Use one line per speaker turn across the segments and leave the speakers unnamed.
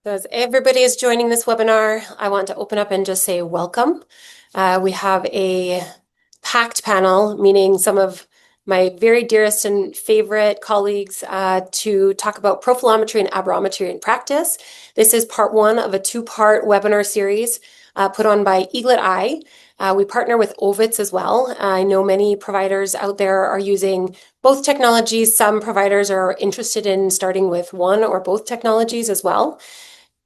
So as everybody is joining this webinar, I want to open up and just say welcome. We have a packed panel, meaning some of my very dearest and favorite colleagues to talk about profilometry and aberrometry in practice. This is part one of a two-part webinar series put on by Eaglet Eye. We partner with Ovitz as well. I know many providers out there are using both technologies. Some providers are interested in starting with one or both technologies as well.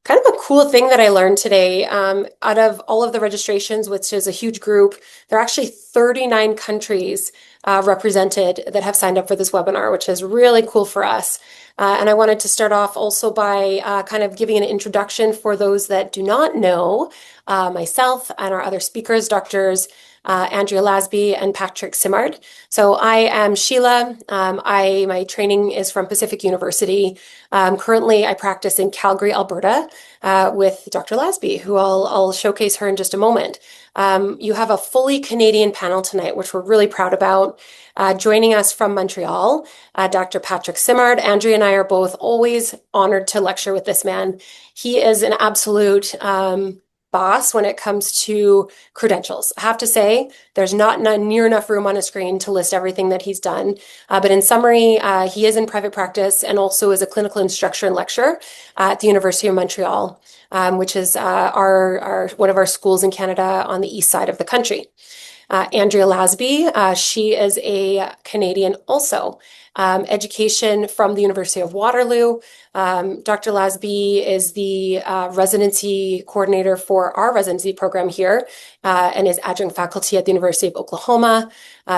Kind of a cool thing that I learned today, out of all of the registrations, which is a huge group, there are actually 39 countries represented that have signed up for this webinar, which is really cool for us. And I wanted to start off also by kind of giving an introduction for those that do not know myself and our other speakers, Doctors Andrea Lasby and Patrick Simard. So I am Sheila. My training is from Pacific University. Currently, I practice in Calgary, Alberta, with Dr. Lasby, who I'll showcase her in just a moment. You have a fully Canadian panel tonight, which we're really proud about. Joining us from Montreal, Dr. Patrick Simard. Andrea and I are both always honored to lecture with this man. He is an absolute boss when it comes to credentials. I have to say, there's not near enough room on a screen to list everything that he's done. But in summary, he is in private practice and also is a clinical instructor and lecturer at the University of Montreal, which is one of our schools in Canada on the east side of the country. Andrea Lasby, she is a Canadian also. Education from the University of Waterloo. Dr. Lasby is the residency coordinator for our residency program here and is adjunct faculty at the University of Oklahoma.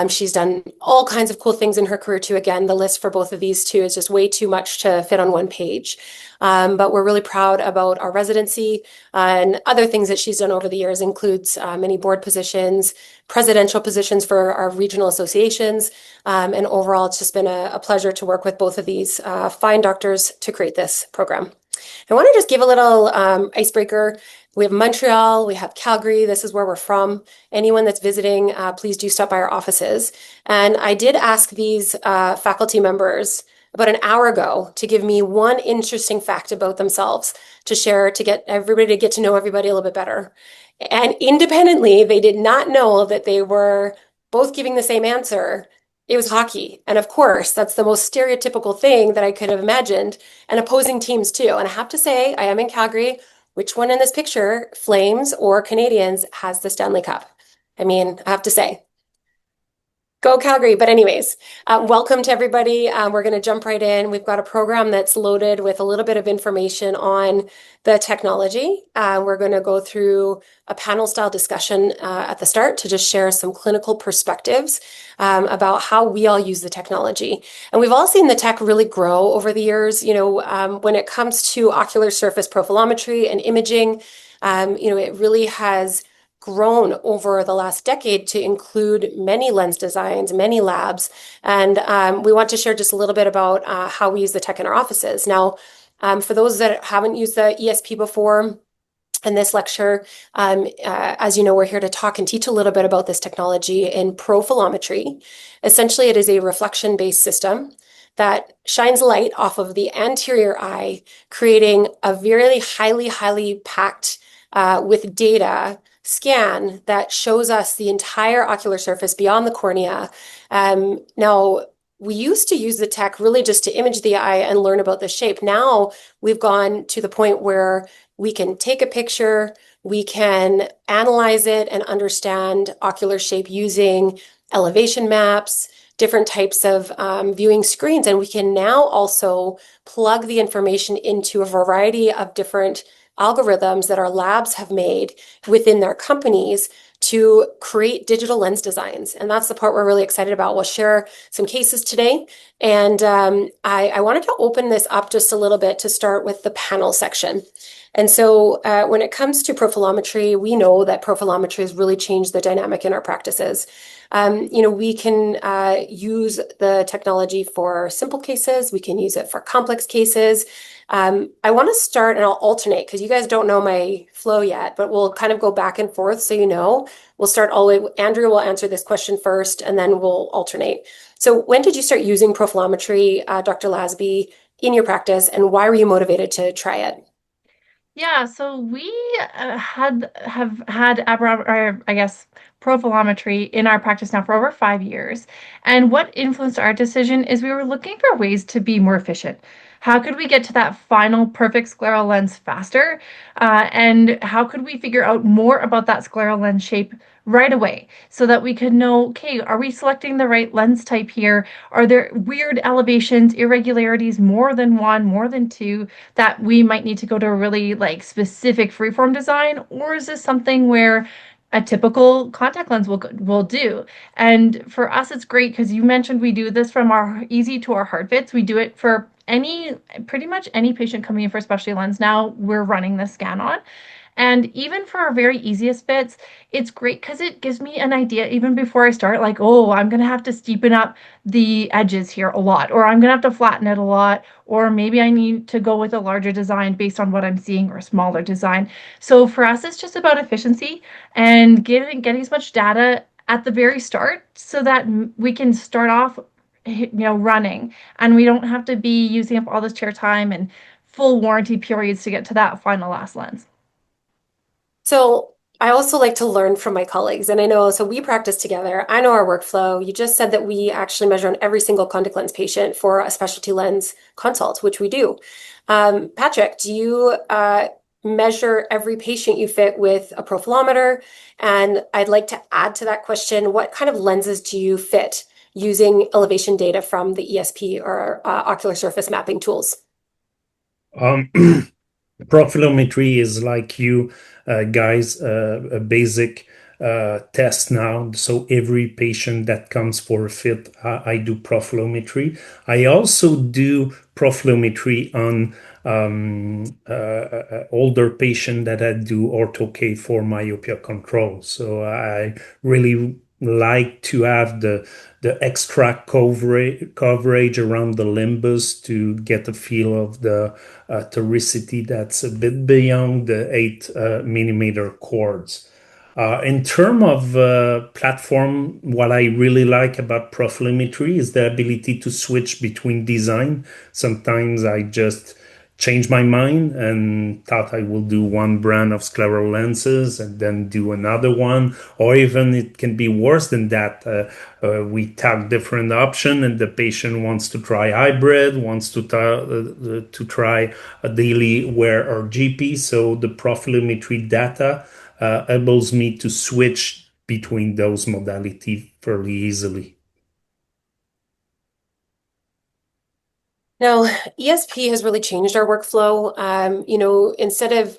She's done all kinds of cool things in her career too. Again, the list for both of these two is just way too much to fit on one page. But we're really proud about our residency and other things that she's done over the years includes many board positions, presidential positions for our regional associations, and overall it's just been a pleasure to work with both of these fine doctors to create this program. I want to just give a little icebreaker. We have Montreal, we have Calgary. This is where we're from. Anyone that's visiting, please do stop by our offices. And I did ask these faculty members about an hour ago to give me one interesting fact about themselves to share to get everybody to get to know everybody a little bit better. And independently, they did not know that they were both giving the same answer. It was hockey. And of course, that's the most stereotypical thing that I could have imagined, and opposing teams too. And I have to say, I am in Calgary. Which one in this picture, Flames or Canadians, has the Stanley Cup? I mean, I have to say, go Calgary. But anyways, welcome to everybody. We're going to jump right in. We've got a program that's loaded with a little bit of information on the technology. We're going to go through a panel style discussion at the start to just share some clinical perspectives about how we all use the technology. And we've all seen the tech really grow over the years. When it comes to ocular surface profilometry and imaging, it really has grown over the last decade to include many lens designs, many labs. And we want to share just a little bit about how we use the tech in our offices. Now, for those that haven't used the ESP before, in this lecture, as you know, we're here to talk and teach a little bit about this technology in profilometry. Essentially, it is a reflection-based system that shines light off of the anterior eye, creating a very highly packed with data scan that shows us the entire ocular surface beyond the cornea. Now, we used to use the tech really just to image the eye and learn about the shape. Now we've gone to the point where we can take a picture, we can analyze it and understand ocular shape using elevation maps, different types of viewing screens. And we can now also plug the information into a variety of different algorithms that our labs have made within their companies to create digital lens designs. And that's the part we're really excited about. We'll share some cases today. And I wanted to open this up just a little bit to start with the panel section. And so when it comes to profilometry, we know that profilometry has really changed the dynamic in our practices. We can use the technology for simple cases. We can use it for complex cases. I want to start, and I'll alternate because you guys don't know my flow yet, but we'll kind of go back and forth so you know. We'll start all the way. Andrea will answer this question first, and then we'll alternate. So when did you start using profilometry, Dr. Lasby, in your practice, and why were you motivated to try it?
Yeah, so we have had or I guess profilometry in our practice now for over 5 years. And what influenced our decision is we were looking for ways to be more efficient. How could we get to that final perfect scleral lens faster? And how could we figure out more about that scleral lens shape right away so that we could know, okay, are we selecting the right lens type here? Are there weird elevations, irregularities, more than one, more than two, that we might need to go to a really like specific freeform design, or is this something where a typical contact lens will do? And for us, it's great because you mentioned we do this from our easy to our hard fits. We do it for any pretty much any patient coming in for a specialty lens now we're running the scan on. And even for our very easiest fits, it's great because it gives me an idea even before I start, like, oh, I'm going to have to steepen up the edges here a lot, or I'm going to have to flatten it a lot, or maybe I need to go with a larger design based on what I'm seeing or a smaller design. So for us, it's just about efficiency and getting as much data at the very start so that we can start off, running, and we don't have to be using up all this chair time and full warranty periods to get to that final last lens.
So I also like to learn from my colleagues, and I know, so we practice together. I know our workflow. You just said that we actually measure on every single contact lens patient for a specialty lens consult, which we do. Patrick, do you measure every patient you fit with a profilometer? And I'd like to add to that question, what kind of lenses do you fit using elevation data from the ESP or ocular surface mapping tools?
Um, Profilometry is like you guys, a basic test now. So every patient that comes for a fit, I do profilometry. I also do profilometry on older patient that I do ortho K for myopia control. So I really like to have the extra coverage around the limbus to get a feel of the toricity that's a bit beyond the 8 millimeter chords. In terms of platform, what I really like about profilometry is the ability to switch between design. Sometimes I just change my mind and thought I will do one brand of scleral lenses and then do another one, or even it can be worse than that. We tag different option, and the patient wants to try hybrid, wants to try a daily wear or GP. So the profilometry data enables me to switch between those modalities fairly easily.
Now, ESP has really changed our workflow. Instead of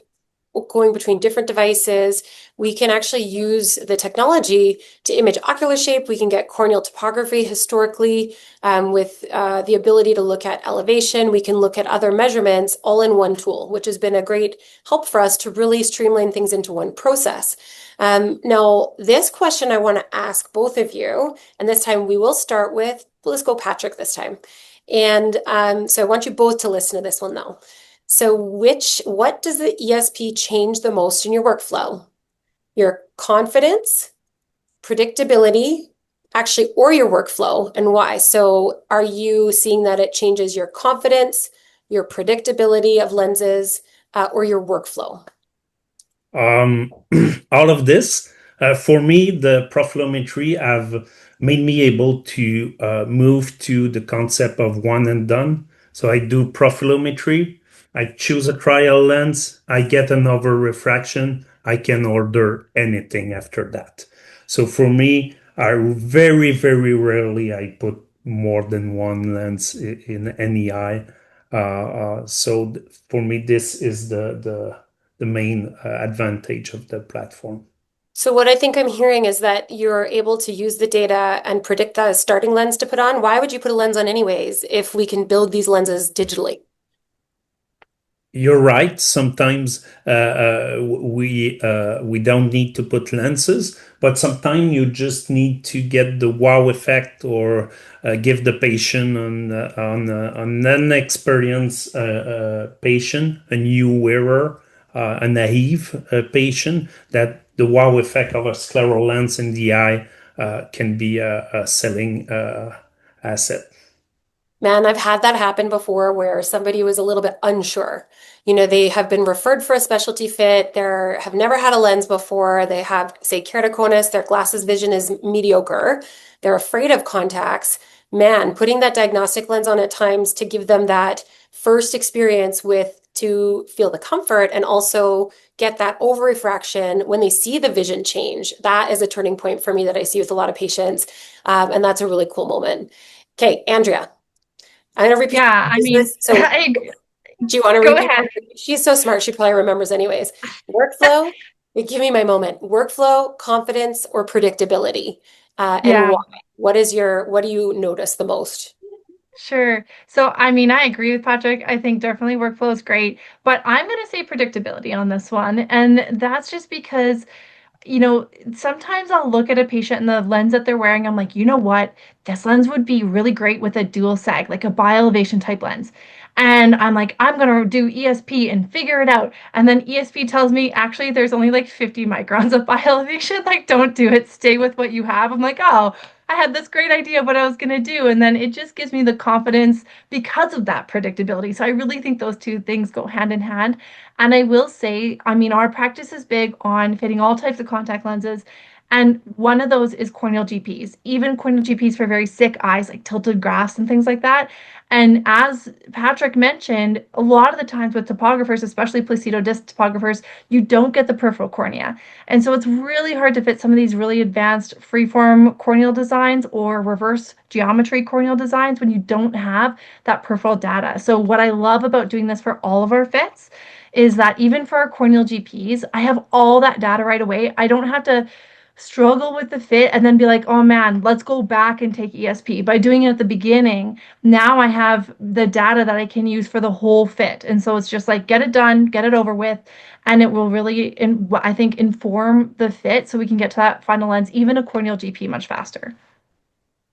going between different devices, we can actually use the technology to image ocular shape. We can get corneal topography historically with the ability to look at elevation. We can look at other measurements all in one tool, which has been a great help for us to really streamline things into one process. Now, this question I want to ask both of you, and this time we will start with, let's go Patrick this time. And so I want you both to listen to this one though. So what does the ESP change the most in your workflow? Your confidence, predictability, actually, or your workflow, and why? So are you seeing that it changes your confidence, your predictability of lenses, or your workflow?
Um, all of this, for me, the profilometry have made me able to move to the concept of one and done. So I do profilometry, I choose a trial lens, I get an over refraction, I can order anything after that. So for me, I very, very rarely I put more than one lens in any eye. So for me, this is the main advantage of the platform.
So what I think I'm hearing is that you're able to use the data and predict the starting lens to put on. Why would you put a lens on anyways if we can build these lenses digitally?
You're right. Sometimes we don't need to put lenses, but sometimes you just need to get the wow effect or give the patient on an experienced patient, a new wearer, a naive patient, that the wow effect of a scleral lens in the eye can be a selling asset.
Man, I've had that happen before where somebody was a little bit unsure. You know, they have been referred for a specialty fit, they have never had a lens before, they have, say, keratoconus, their glasses vision is mediocre, they're afraid of contacts. Man, putting that diagnostic lens on at times to give them that first experience with to feel the comfort and also get that over refraction when they see the vision change. That is a turning point for me that I see with a lot of patients. And that's a really cool moment. Okay, Andrea, I'm going to repeat
Yeah, I mean,
this. So do you want to
go
repeat
ahead.
that? She's so smart. She probably remembers anyways. Workflow, give me my moment. Workflow, confidence, or predictability? And
Yeah.
why? What do you notice the most?
Sure. So, I mean, I agree with Patrick. I think definitely workflow is great, but I'm going to say predictability on this one. And that's just because sometimes I'll look at a patient and the lens that they're wearing, I'm like, you know what? This lens would be really great with a dual sag, like a bi-elevation type lens. And I'm like, I'm gonna do ESP and figure it out. And then ESP tells me actually there's only like 50 microns of bi-elevation. Like, don't do it. Stay with what you have. I'm like, oh, I had this great idea of what I was gonna do. And then it just gives me the confidence because of that predictability. So I really think those two things go hand in hand. And I will say, I mean, our practice is big on fitting all types of contact lenses. And one of those is corneal GPs, even corneal GPs for very sick eyes, like tilted grass and things like that. And as Patrick mentioned, a lot of the times with topographers, especially placido disc topographers, you don't get the peripheral cornea. And so it's really hard to fit some of these really advanced freeform corneal designs or reverse geometry corneal designs when you don't have that peripheral data. So what I love about doing this for all of our fits is that even for our corneal GPs, I have all that data right away. I don't have to struggle with the fit and then be like, oh man, let's go back and take ESP. By doing it at the beginning, now I have the data that I can use for the whole fit. And so it's just like, get it done, get it over with. And it will really, I think, inform the fit so we can get to that final lens, even a corneal GP, much faster.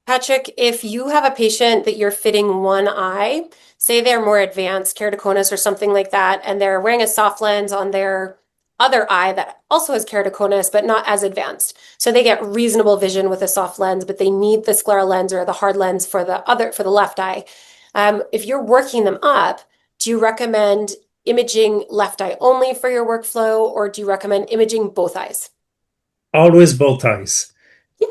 Patrick, if you have a patient that you're fitting one eye, say they're more advanced keratoconus or something like that, and they're wearing a soft lens on their other eye that also has keratoconus, but not as advanced. So they get reasonable vision with a soft lens, but they need the scleral lens or the hard lens for the left eye. If you're working them up, do you recommend imaging left eye only for your workflow, or do you recommend imaging both eyes?
Always both eyes.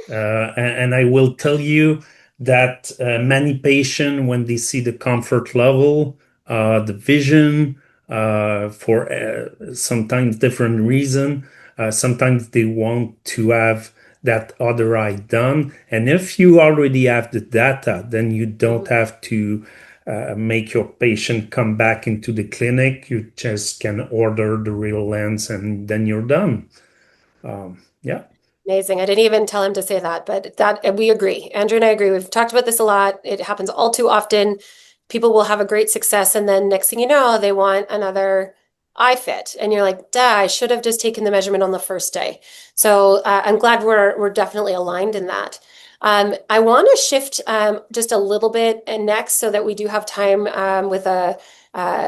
And I will tell you that many patients, when they see the comfort level, the vision, for sometimes different reason, sometimes they want to have that other eye done. And if you already have the data, then you don't have to make your patient come back into the clinic. You just can order the real lens and then you're done. Yeah.
Amazing. I didn't even tell him to say that, but that we agree. Andrew and I agree. We've talked about this a lot. It happens all too often. People will have a great success, and then next thing you know, they want another eye fit, and you're like, "Duh, I should have just taken the measurement on the first day." So I'm glad we're definitely aligned in that. I want to shift just a little bit and next, so that we do have time with a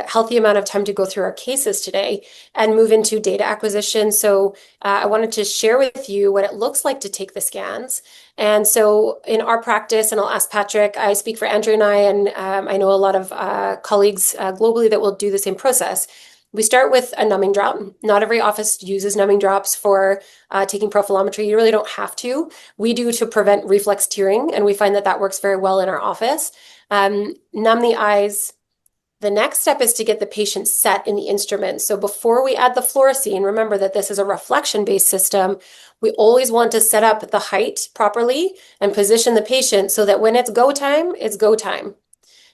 healthy amount of time to go through our cases today and move into data acquisition. So I wanted to share with you what it looks like to take the scans. And so in our practice, and I'll ask Patrick, I speak for Andrew and I know a lot of colleagues globally that will do the same process. We start with a numbing drop. Not every office uses numbing drops for taking profilometry. You really don't have to. We do to prevent reflex tearing, and we find that that works very well in our office. Numb the eyes. The next step is to get the patient set in the instrument. So before we add the fluorescein, remember that this is a reflection-based system. We always want to set up the height properly and position the patient so that when it's go time, it's go time.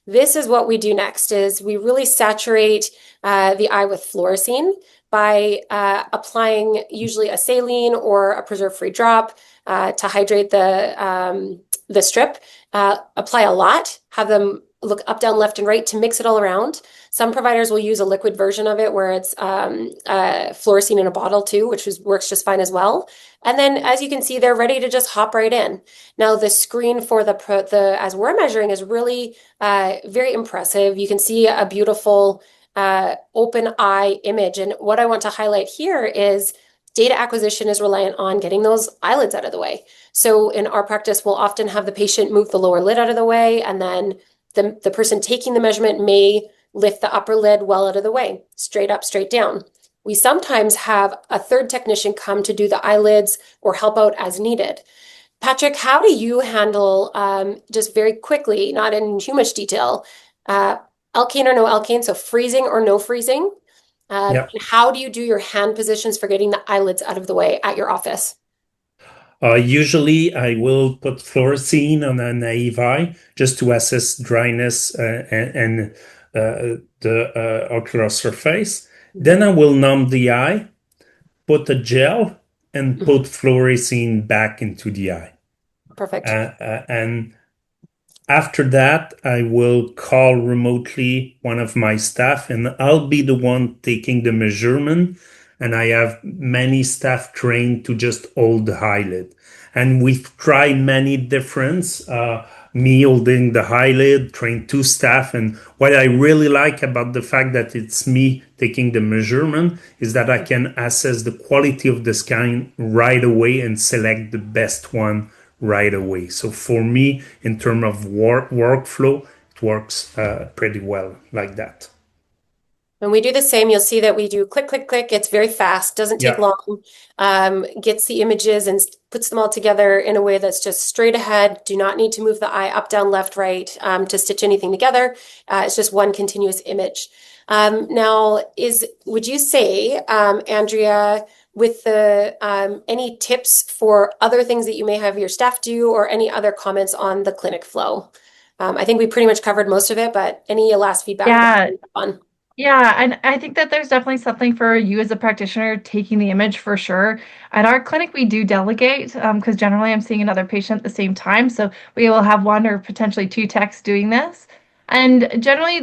This is what we do next is we really saturate the eye with fluorescein by applying usually a saline or a preserve-free drop to hydrate the strip. Apply a lot, have them look up, down, left, and right to mix it all around. Some providers will use a liquid version of it where it's fluorescein in a bottle too, which works just fine as well. And then, as you can see, they're ready to just hop right in. Now, the screen for the as we're measuring is really very impressive. You can see a beautiful open eye image. And what I want to highlight here is data acquisition is reliant on getting those eyelids out of the way. So in our practice, we'll often have the patient move the lower lid out of the way and then the person taking the measurement may lift the upper lid well out of the way, straight up, straight down. We sometimes have a third technician come to do the eyelids or help out as needed. Patrick, how do you handle, just very quickly, not in too much detail, alkane or no alkane, so freezing or no freezing?
Yeah.
And how do you do your hand positions for getting the eyelids out of the way at your office?
Usually, I will put fluorescein on a naive eye just to assess dryness and the ocular surface. Then I will numb the eye, put a gel, and put
Mhm.
fluorescein back into the eye.
Perfect.
And after that, I will call remotely one of my staff, and I'll be the one taking the measurement. And I have many staff trained to just hold the eyelid. And we've tried many different, me holding the eyelid, trained two staff. And what I really like about the fact that it's me taking the measurement is that I can assess the quality of the scan right away and select the best one right away. So for me, in terms of workflow, it works pretty well like that.
When we do the same, you'll see that we do click, click, click. It's very fast, doesn't take
Yeah.
long, gets the images and puts them all together in a way that's just straight ahead. Do not need to move the eye up, down, left, right, to stitch anything together. It's just one continuous image. Now, would you say, Andrea, with the any tips for other things that you may have your staff do or any other comments on the clinic flow? I think we pretty much covered most of it, but any last feedback
Yeah,
on?
Yeah, and I think that there's definitely something for you as a practitioner taking the image for sure. At our clinic, we do delegate because generally I'm seeing another patient at the same time. So we will have one or potentially two techs doing this. And generally,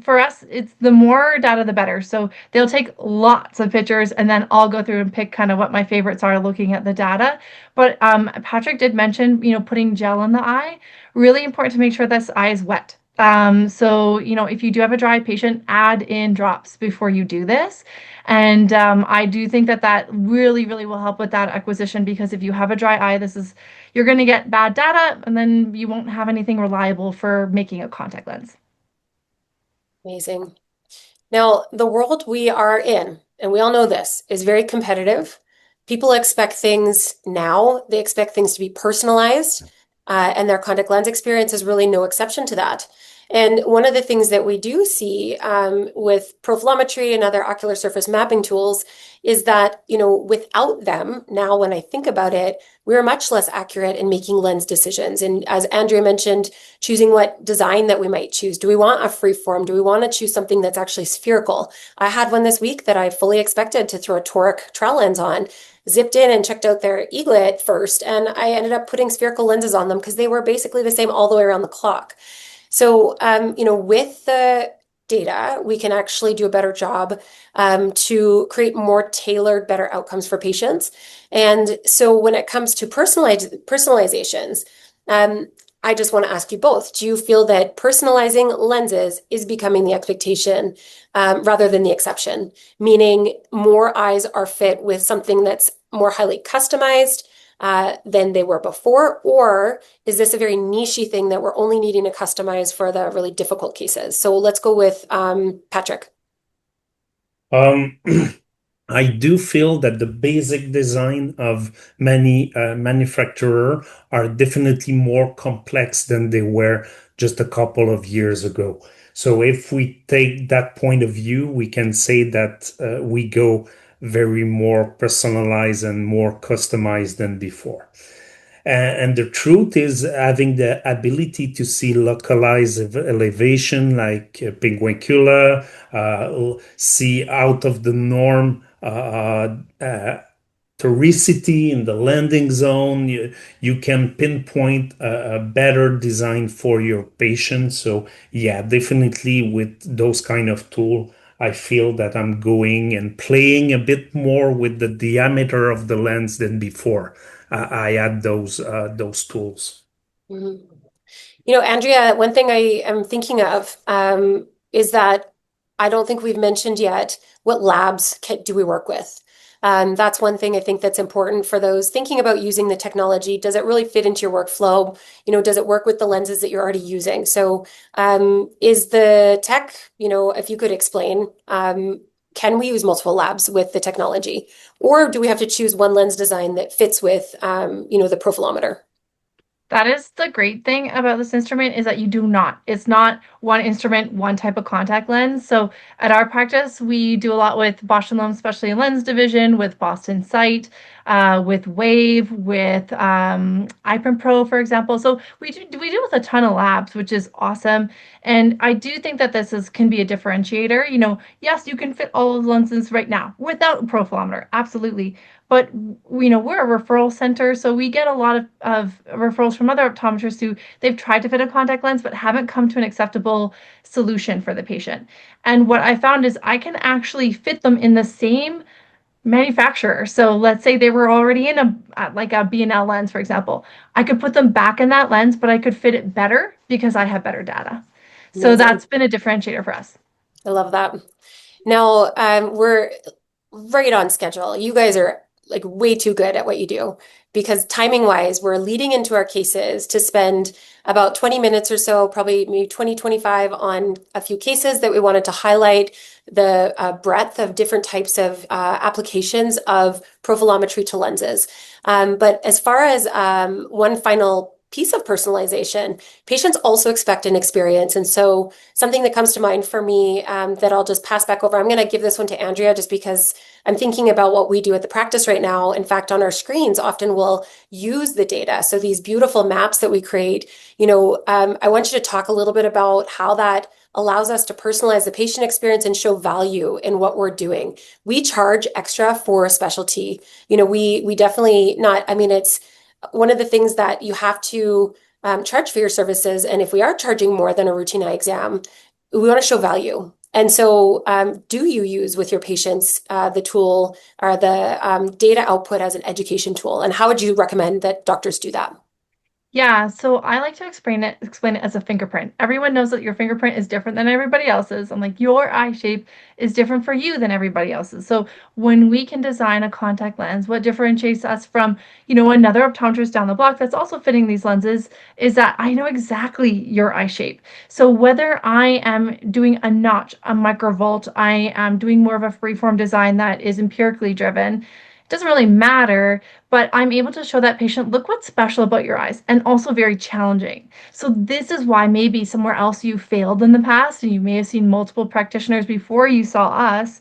for us, it's the more data, the better. So they'll take lots of pictures and then I'll go through and pick kind of what my favorites are looking at the data. But Patrick did mention, putting gel in the eye. Really important to make sure this eye is wet. So, if you do have a dry patient, add in drops before you do this. And I do think that that really, really will help with that acquisition because if you have a dry eye, you're going to get bad data and then you won't have anything reliable for making a contact lens.
Amazing. Now, the world we are in, and we all know this, is very competitive. People expect things now. They expect things to be personalized, and their contact lens experience is really no exception to that. And one of the things that we do see with profilometry and other ocular surface mapping tools is that, without them, now when I think about it, we're much less accurate in making lens decisions. And as Andrea mentioned, choosing what design that we might choose. Do we want a free form? Do we want to choose something that's actually spherical? I had one this week that I fully expected to throw a toric trowel lens on, zipped in and checked out their eaglet first, and I ended up putting spherical lenses on them because they were basically the same all the way around the clock. So, with the data, we can actually do a better job to create more tailored, better outcomes for patients. And so when it comes to personalizations, I just want to ask you both, do you feel that personalizing lenses is becoming the expectation rather than the exception? Meaning more eyes are fit with something that's more highly customized than they were before? Or is this a very nichey thing that we're only needing to customize for the really difficult cases? So let's go with Patrick.
Um, I do feel that the basic design of many manufacturers are definitely more complex than they were just a couple of years ago. So if we take that point of view, we can say that we go very more personalized and more customized than before. And the truth is, having the ability to see localized elevation like pinguicula, see out of the norm toricity in the landing zone. You can pinpoint a better design for your patient. So yeah, definitely with those kind of tool, I feel that I'm going and playing a bit more with the diameter of the lens than before. I had those tools.
Mhm. Andrea, one thing I am thinking of is that I don't think we've mentioned yet what labs do we work with. That's one thing I think that's important for those thinking about using the technology. Does it really fit into your workflow? Does it work with the lenses that you're already using? So, is the tech, if you could explain, can we use multiple labs with the technology? Or do we have to choose one lens design that fits with, the profilometer?
That is the great thing about this instrument is that you do not. It's not one instrument, one type of contact lens. So at our practice, we do a lot with Bausch& Lomb Specialty Lens Division, with Boston Sight, with Wave, with iPrint Pro, for example. So we do with a ton of labs, which is awesome. And I do think that can be a differentiator. Yes, you can fit all of the lenses right now without a profilometer, absolutely. But we're a referral center, so we get a lot of referrals from other optometrists who they've tried to fit a contact lens but haven't come to an acceptable solution for the patient. And what I found is I can actually fit them in the same manufacturer. So let's say they were already in a B&L lens, for example. I could put them back in that lens, but I could fit it better because I have better data. So
Amazing.
that's been a differentiator for us.
I love that. Now, we're right on schedule. You guys are like way too good at what you do because timing wise, we're leading into our cases to spend about 20 minutes or so, probably maybe 20, 25 on a few cases that we wanted to highlight the breadth of different types of applications of profilometry to lenses. But as far as one final piece of personalization, patients also expect an experience. And so something that comes to mind for me that I'll just pass back over. I'm going to give this one to Andrea just because I'm thinking about what we do at the practice right now. In fact, on our screens, often we'll use the data. So these beautiful maps that we create, I want you to talk a little bit about how that allows us to personalize the patient experience and show value in what we're doing. We charge extra for specialty. We definitely not, I mean, it's one of the things that you have to charge for your services. And if we are charging more than a routine eye exam, we want to show value. And so, do you use with your patients the tool or the data output as an education tool? And how would you recommend that doctors do that?
Yeah, so I like to explain it as a fingerprint. Everyone knows that your fingerprint is different than everybody else's. And like your eye shape is different for you than everybody else's. So when we can design a contact lens, what differentiates us from, another optometrist down the block that's also fitting these lenses is that I know exactly your eye shape. So whether I am doing a notch, a microvolt, I am doing more of a freeform design that is empirically driven, it doesn't really matter, but I'm able to show that patient, look what's special about your eyes, and also very challenging. So this is why maybe somewhere else you failed in the past, and you may have seen multiple practitioners before you saw us,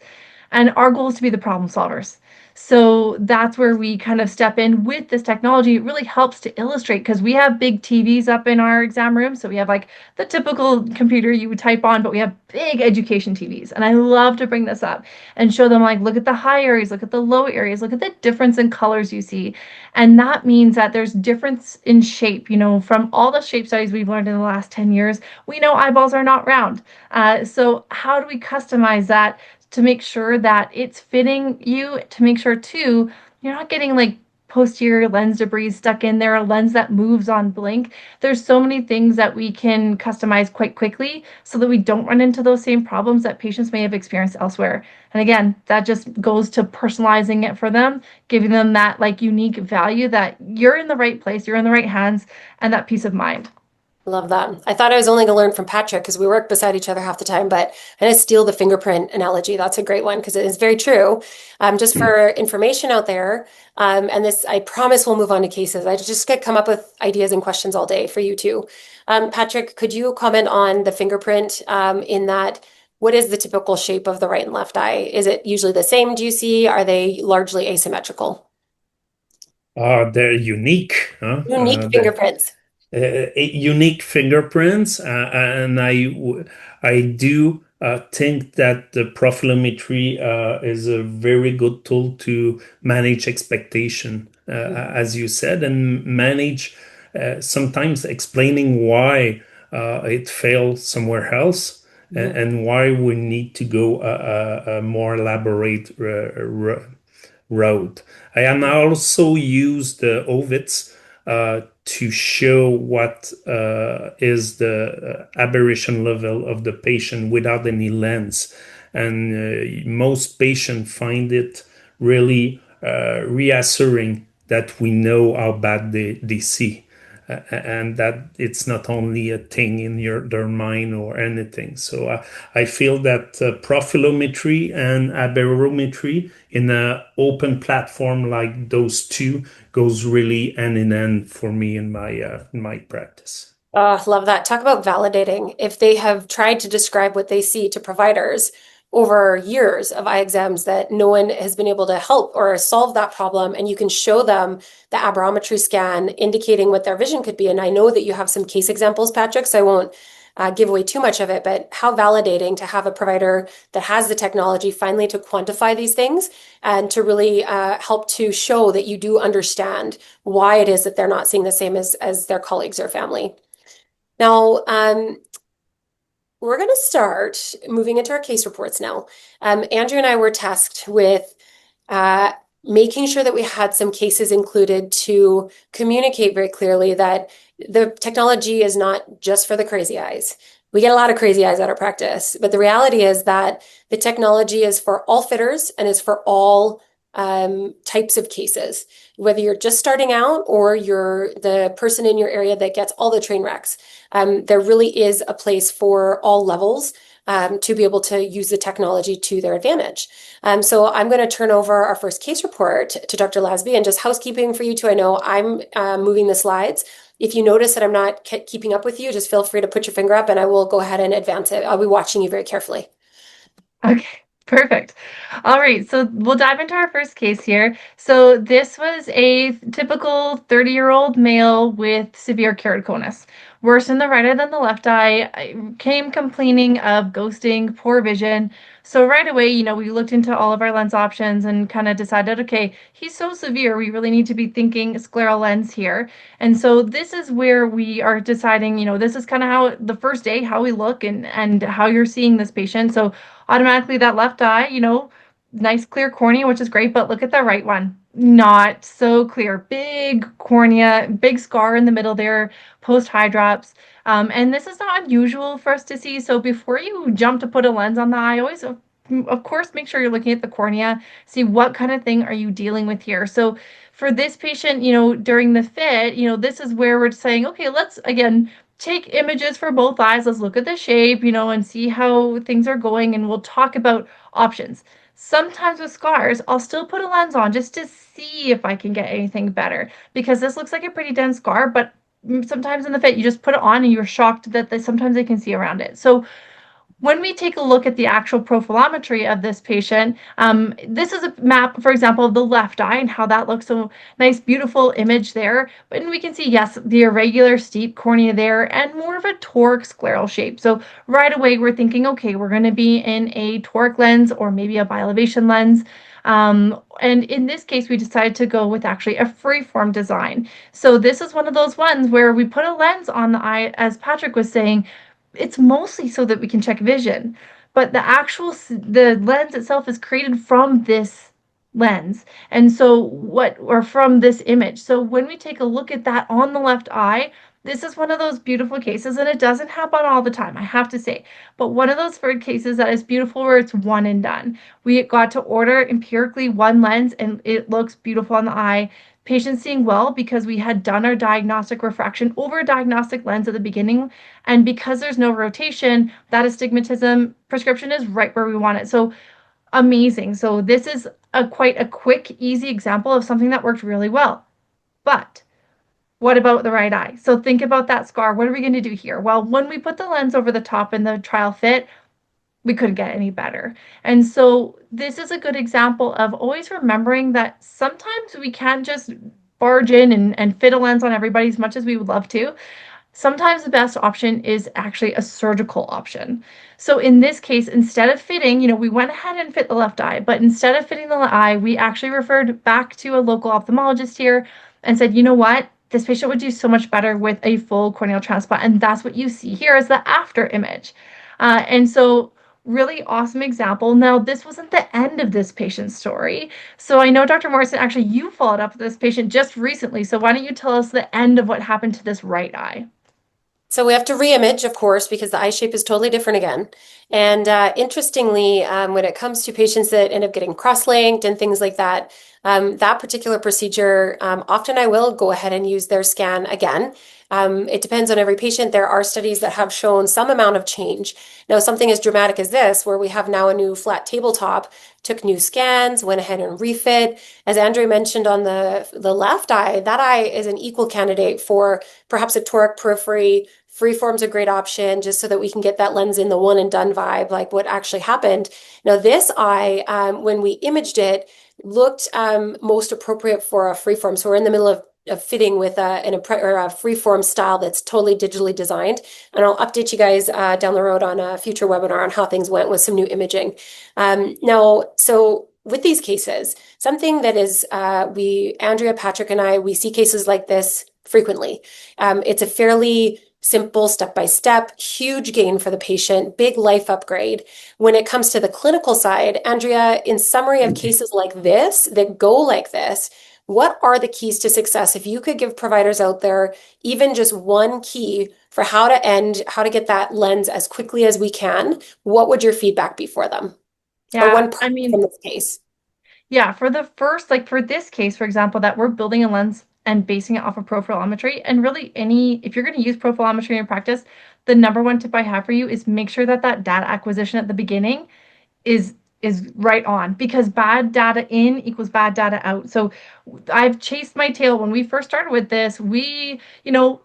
and our goal is to be the problem solvers. So that's where we kind of step in with this technology. It really helps to illustrate because we have big TVs up in our exam room. So we have like the typical computer you would type on, but we have big education TVs. And I love to bring this up and show them like, look at the high areas, look at the low areas, look at the difference in colors you see. And that means that there's difference in shape. From all the shape studies we've learned in the last 10 years, we know eyeballs are not round. So how do we customize that to make sure that it's fitting you, to make sure too, you're not getting like posterior lens debris stuck in there, a lens that moves on blink. There's so many things that we can customize quite quickly so that we don't run into those same problems that patients may have experienced elsewhere. And again, that just goes to personalizing it for them, giving them that like unique value that you're in the right place, you're in the right hands, and that peace of mind.
Love that. I thought I was only going to learn from Patrick because we work beside each other half the time, but I'm going to steal the fingerprint analogy. That's a great one because it is very true. Just for information out there, and this, I promise we'll move on to cases. I just get come up with ideas and questions all day for you too. Patrick, could you comment on the fingerprint in that? What is the typical shape of the right and left eye? Is it usually the same, do you see? Are they largely asymmetrical?
They're unique, huh?
Unique fingerprints.
Unique fingerprints, and I do think that the profilometry is a very good tool to manage expectation, as you said, and manage sometimes explaining why it failed somewhere else and why we need to go a more elaborate road. I am also use the ovits to show what is the aberration level of the patient without any lens. And most patients find it really reassuring that we know how bad they see, and that it's not only a thing in their mind or anything. So I feel that profilometry and aberrometry in an open platform like those two goes really hand in hand for me in my practice.
Oh, love that. Talk about validating. If they have tried to describe what they see to providers over years of eye exams that no one has been able to help or solve that problem, and you can show them the aberrometry scan indicating what their vision could be. And I know that you have some case examples, Patrick, so I won't give away too much of it, but how validating to have a provider that has the technology finally to quantify these things and to really help to show that you do understand why it is that they're not seeing the same as their colleagues or family. Now, we're going to start moving into our case reports now. Andrew and I were tasked with making sure that we had some cases included to communicate very clearly that the technology is not just for the crazy eyes. We get a lot of crazy eyes at our practice, but the reality is that the technology is for all fitters and is for all types of cases, whether you're just starting out or you're the person in your area that gets all the train wrecks. There really is a place for all levels to be able to use the technology to their advantage. So I'm going to turn over our first case report to Dr. Lasby, and just housekeeping for you too. I know I'm moving the slides. If you notice that I'm not keeping up with you, just feel free to put your finger up and I will go ahead and advance it. I'll be watching you very carefully.
Okay, perfect. All right, so we'll dive into our first case here. So this was a typical 30-year-old male with severe keratoconus. Worse in the right eye than the left eye. Came complaining of ghosting, poor vision. So right away, we looked into all of our lens options and kind of decided, okay, he's so severe, we really need to be thinking scleral lens here. And so this is where we are deciding, this is kind of how the first day, how we look and how you're seeing this patient. So automatically that left eye, nice clear cornea, which is great, but look at the right one. Not so clear. Big cornea, big scar in the middle there, post eye drops. And this is not unusual for us to see. So before you jump to put a lens on the eye, always, of course, make sure you're looking at the cornea, see what kind of thing are you dealing with here. So for this patient, during the fit, this is where we're saying, okay, let's again take images for both eyes. Let's look at the shape, and see how things are going. And we'll talk about options. Sometimes with scars, I'll still put a lens on just to see if I can get anything better, because this looks like a pretty dense scar, but sometimes in the fit, you just put it on and you're shocked that sometimes they can see around it. So when we take a look at the actual profilometry of this patient, this is a map, for example, of the left eye and how that looks. So nice, beautiful image there. But we can see, yes, the irregular steep cornea there and more of a toric scleral shape. So right away, we're thinking, okay, we're going to be in a toric lens or maybe a bielevation lens. And in this case, we decided to go with actually a freeform design. So this is one of those ones where we put a lens on the eye, as Patrick was saying. It's mostly so that we can check vision, but the lens itself is created from this lens, and so or from this image. So when we take a look at that on the left eye, this is one of those beautiful cases, and it doesn't happen all the time, I have to say, but one of those cases that is beautiful where it's one and done. We got to order empirically one lens, and it looks beautiful on the eye. Patient seeing well because we had done our diagnostic refraction over a diagnostic lens at the beginning. And because there's no rotation, that astigmatism prescription is right where we want it. So amazing. So this is quite a quick, easy example of something that worked really well. But what about the right eye? So think about that scar. What are we going to do here? Well, when we put the lens over the top in the trial fit, we couldn't get any better. And so this is a good example of always remembering that sometimes we can't just barge in and fit a lens on everybody as much as we would love to. Sometimes the best option is actually a surgical option. So in this case, instead of fitting, we went ahead and fit the left eye, but instead of fitting the eye, we actually referred back to a local ophthalmologist here and said, you know what? This patient would do so much better with a full corneal transplant. And that's what you see here is the after image. And so really awesome example. Now, this wasn't the end of this patient's story. So I know, Dr. Morrison, actually, you followed up with this patient just recently. So why don't you tell us the end of what happened to this right eye?
So we have to reimage, of course, because the eye shape is totally different again. And interestingly, when it comes to patients that end up getting cross-linked and things like that, that particular procedure, often I will go ahead and use their scan again. It depends on every patient. There are studies that have shown some amount of change. Now, something as dramatic as this, where we have now a new flat tabletop, took new scans, went ahead and refit. As Andrea mentioned on the left eye, that eye is an equal candidate for perhaps a toric periphery. Freeform's a great option just so that we can get that lens in the one and done vibe, like what actually happened. Now, this eye, when we imaged it, looked most appropriate for a freeform. So we're in the middle of fitting with a freeform style that's totally digitally designed. And I'll update you guys down the road on a future webinar on how things went with some new imaging. Now, so with these cases, something that is Andrea, Patrick, and I, we see cases like this frequently. It's a fairly simple step-by-step, huge gain for the patient, big life upgrade. When it comes to the clinical side, Andrea, in summary of cases like this that go like this, what are the keys to success? If you could give providers out there even just one key for how to get that lens as quickly as we can, what would your feedback be for them? Or
Yeah,
one
I
from
mean,
this case?
yeah, for the first, like for this case, for example, that we're building a lens and basing it off of profilometry, and really if you're going to use profilometry in your practice, the number one tip I have for you is make sure that data acquisition at the beginning is is right on, because bad data in equals bad data out. So I've chased my tail. When we first started with this, we,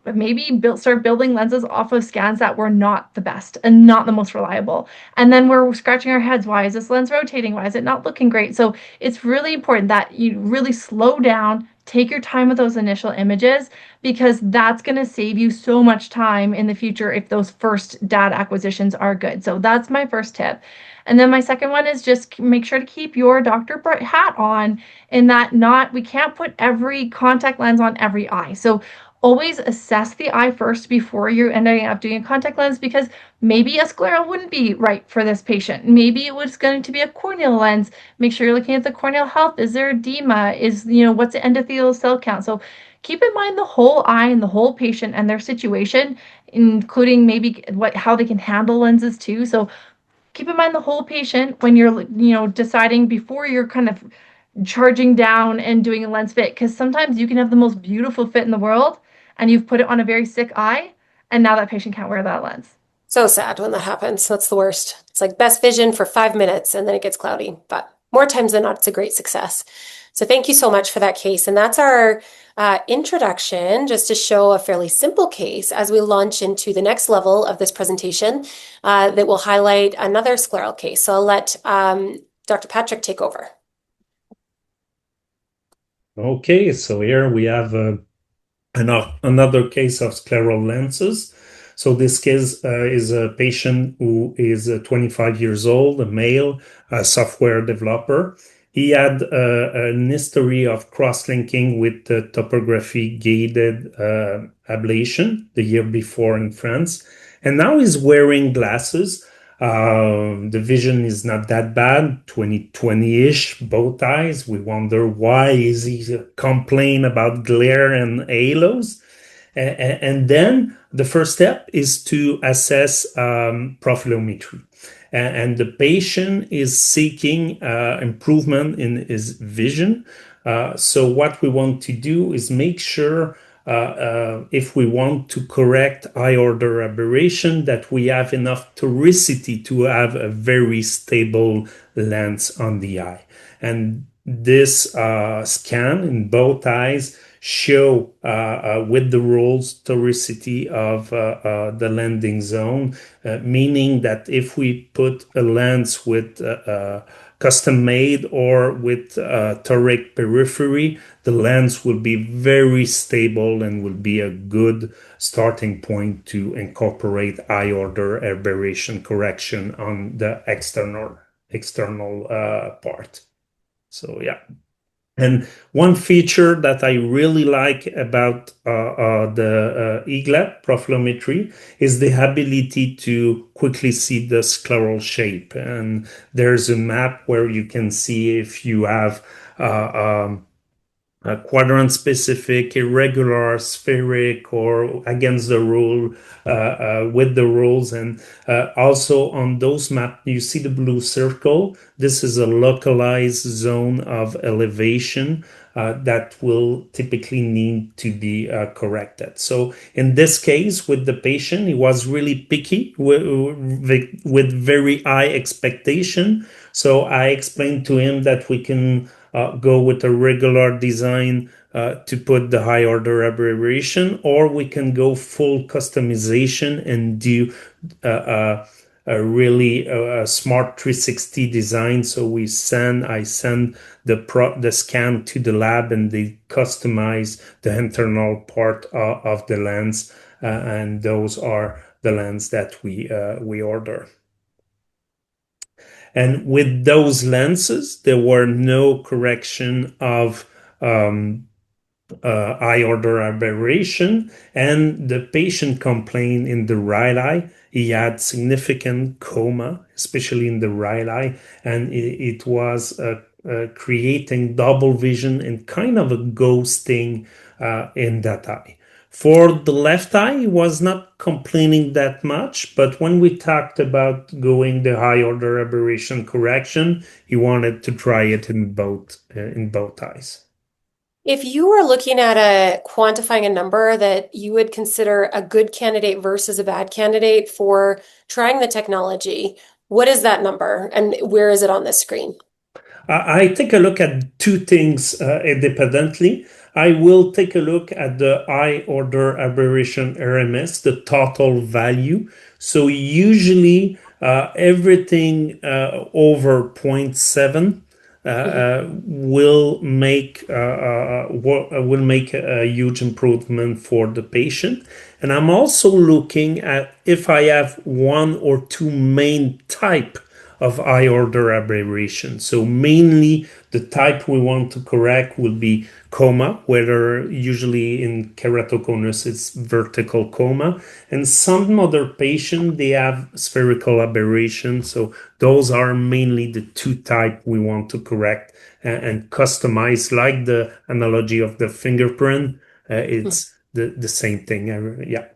maybe start building lenses off of scans that were not the best and not the most reliable. And then we're scratching our heads. Why is this lens rotating? Why is it not looking great? So it's really important that you really slow down, take your time with those initial images, because that's going to save you so much time in the future if those first data acquisitions are good. So that's my first tip. And then my second one is just make sure to keep your doctor hat on, in that we can't put every contact lens on every eye. So always assess the eye first before you're ending up doing a contact lens, because maybe a scleral wouldn't be right for this patient. Maybe it was going to be a corneal lens. Make sure you're looking at the corneal health. Is there edema? What's the endothelial cell count? So keep in mind the whole eye and the whole patient and their situation, including maybe how they can handle lenses too. So keep in mind the whole patient when you're, deciding before you're kind of charging down and doing a lens fit, because sometimes you can have the most beautiful fit in the world and you've put it on a very sick eye, and now that patient can't wear that lens.
So sad when that happens. That's the worst. It's like best vision for 5 minutes and then it gets cloudy. But more times than not, it's a great success. So thank you so much for that case. And that's our introduction, just to show a fairly simple case as we launch into the next level of this presentation that will highlight another scleral case. So I'll let Dr. Patrick take over.
Okay, so here we have another case of scleral lenses. So this case is a patient who is 25 years old, a male, a software developer. He had an history of cross-linking with the topography-gated ablation the year before in France. And now he's wearing glasses. The vision is not that bad, 20/20-ish, both eyes. We wonder why is he complain about glare and halos. And then the first step is to assess profilometry. And the patient is seeking improvement in his vision. So what we want to do is make sure if we want to correct eye order aberration, that we have enough toricity to have a very stable lens on the eye. And this scan in both eyes show with the rules toricity of the landing zone, meaning that if we put a lens with custom made or with toric periphery, the lens will be very stable and will be a good starting point to incorporate eye order aberration correction on the external part. So yeah. And one feature that I really like about the EGLAT profilometry is the ability to quickly see the scleral shape. And there's a map where you can see if you have quadrant specific, irregular, spheric, or against the rule, with the rules. And also on those maps, you see the blue circle. This is a localized zone of elevation that will typically need to be corrected. So in this case, with the patient, he was really picky with very high expectation. So I explained to him that we can go with a regular design to put the high order aberration, or we can go full customization and do a really smart 360 design. So I send the scan to the lab, and they customize the internal part of the lens, and those are the lens that we order. And with those lenses, there were no correction of eye order aberration, and the patient complained in the right eye. He had significant coma, especially in the right eye, and it was creating double vision and kind of a ghosting in that eye. For the left eye, he was not complaining that much, but when we talked about going the high order aberration correction, he wanted to try it in both eyes.
If you were looking at quantifying a number that you would consider a good candidate versus a bad candidate for trying the technology, what is that number and where is it on this screen?
I take a look at two things independently. I will take a look at the eye order aberration RMS, the total value. So usually everything over 0.7 will make a huge improvement for the patient. And I'm also looking at if I have one or two main type of eye order aberration. So mainly the type we want to correct will be coma, whether usually in keratoconus it's vertical coma, and some other patient they have spherical aberration. So those are mainly the two type we want to correct and customize, like the analogy of the fingerprint. It's the same thing. Yeah.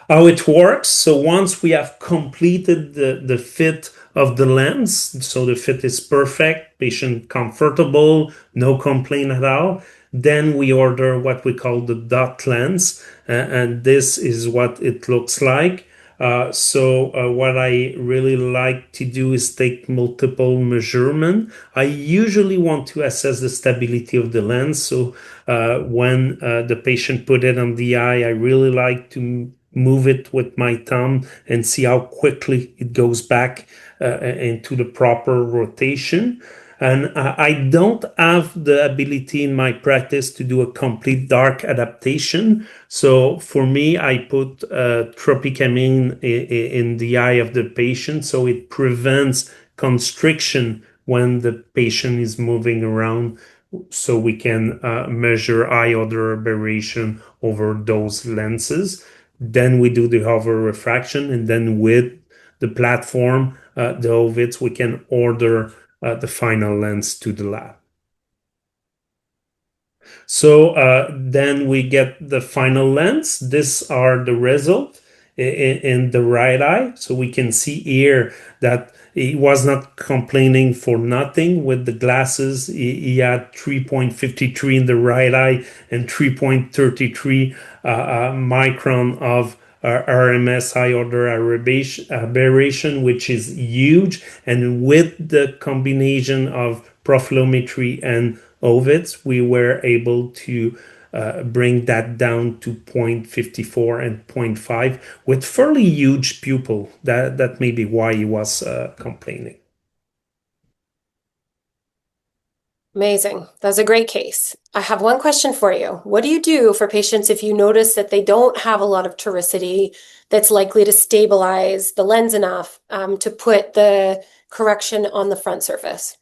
How it works. So once we have completed the fit of the lens, so the fit is perfect, patient comfortable, no complaint at all, then we order what we call the dot lens, and this is what it looks like. What I really like to do is take multiple measurement. I usually want to assess the stability of the lens. So when the patient put it on the eye, I really like to move it with my thumb and see how quickly it goes back into the proper rotation. And I don't have the ability in my practice to do a complete dark adaptation. So for me, I put tropicamine in the eye of the patient, so it prevents constriction when the patient is moving around, so we can measure eye order aberration over those lenses. Then we do the hover refraction, and then with the platform, the OVIDs, we can order the final lens to the lab. So then we get the final lens. These are the results in the right eye. So we can see here that he was not complaining for nothing with the glasses. He had 3.53 in the right eye and 3.33 micron of RMS high order aberration, which is huge. And with the combination of profilometry and OVIDs, we were able to bring that down to 0.54 and 0.5 with fairly huge pupil. That may be why he was complaining.
Amazing. That's a great case. I have one question for you. What do you do for patients if you notice that they don't have a lot of toricity that's likely to stabilize the lens enough to put the correction on the front surface?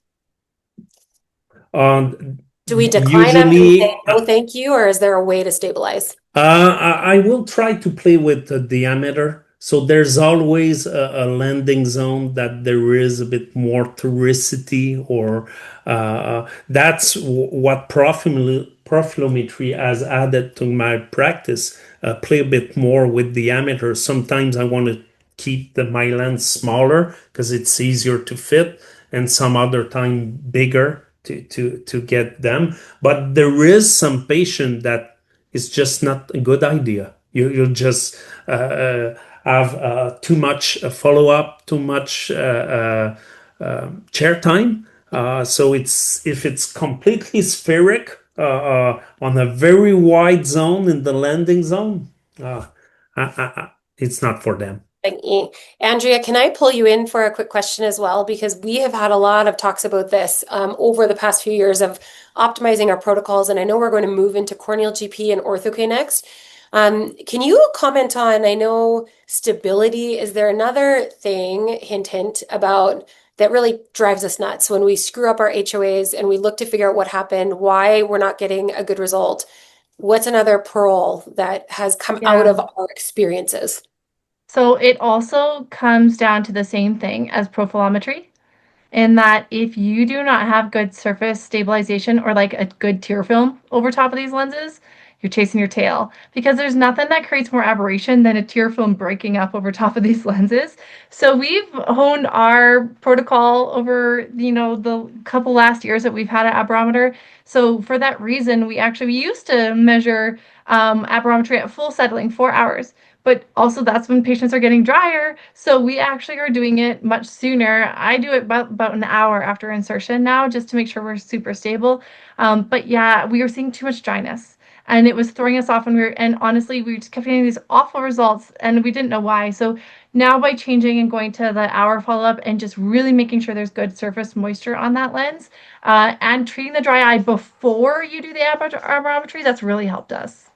Do we decline them and say no, thank you, or is there a way to stabilize?
I will try to play with the diameter. So there's always a landing zone that there is a bit more touricity, or that's what profilometry has added to my practice. Play a bit more with diameter. Sometimes I want to keep my lens smaller because it's easier to fit, and some other time bigger to get them. But there is some patient that is just not a good idea. You just have too much follow-up, too much chair time. So if it's completely spheric on a very wide zone in the landing zone, it's not for them.
Andrea, can I pull you in for a quick question as well? Because we have had a lot of talks about this over the past few years of optimizing our protocols, and I know we're going to move into corneal GP and ortho-K next. Can you comment on, I know stability, is there another thing, hint, about that really drives us nuts when we screw up our HOAs and we look to figure out what happened, why we're not getting a good result? What's another pearl that has come out of our experiences?
So it also comes down to the same thing as profilometry, in that if you do not have good surface stabilization or like a good tear film over top of these lenses, you're chasing your tail, because there's nothing that creates more aberration than a tear film breaking up over top of these lenses. So we've honed our protocol over, the couple last years that we've had an Aberrometer. So for that reason, we used to measure Aberrometry at full settling, 4 hours. But also that's when patients are getting drier. So we actually are doing it much sooner. I do it about an hour after insertion now, just to make sure we're super stable. But yeah, we were seeing too much dryness, and it was throwing us off, and honestly, we just kept getting these awful results and we didn't know why. So now by changing and going to the hour follow-up and just really making sure there's good surface moisture on that lens, and treating the dry eye before you do the aberrometry, that's really helped us.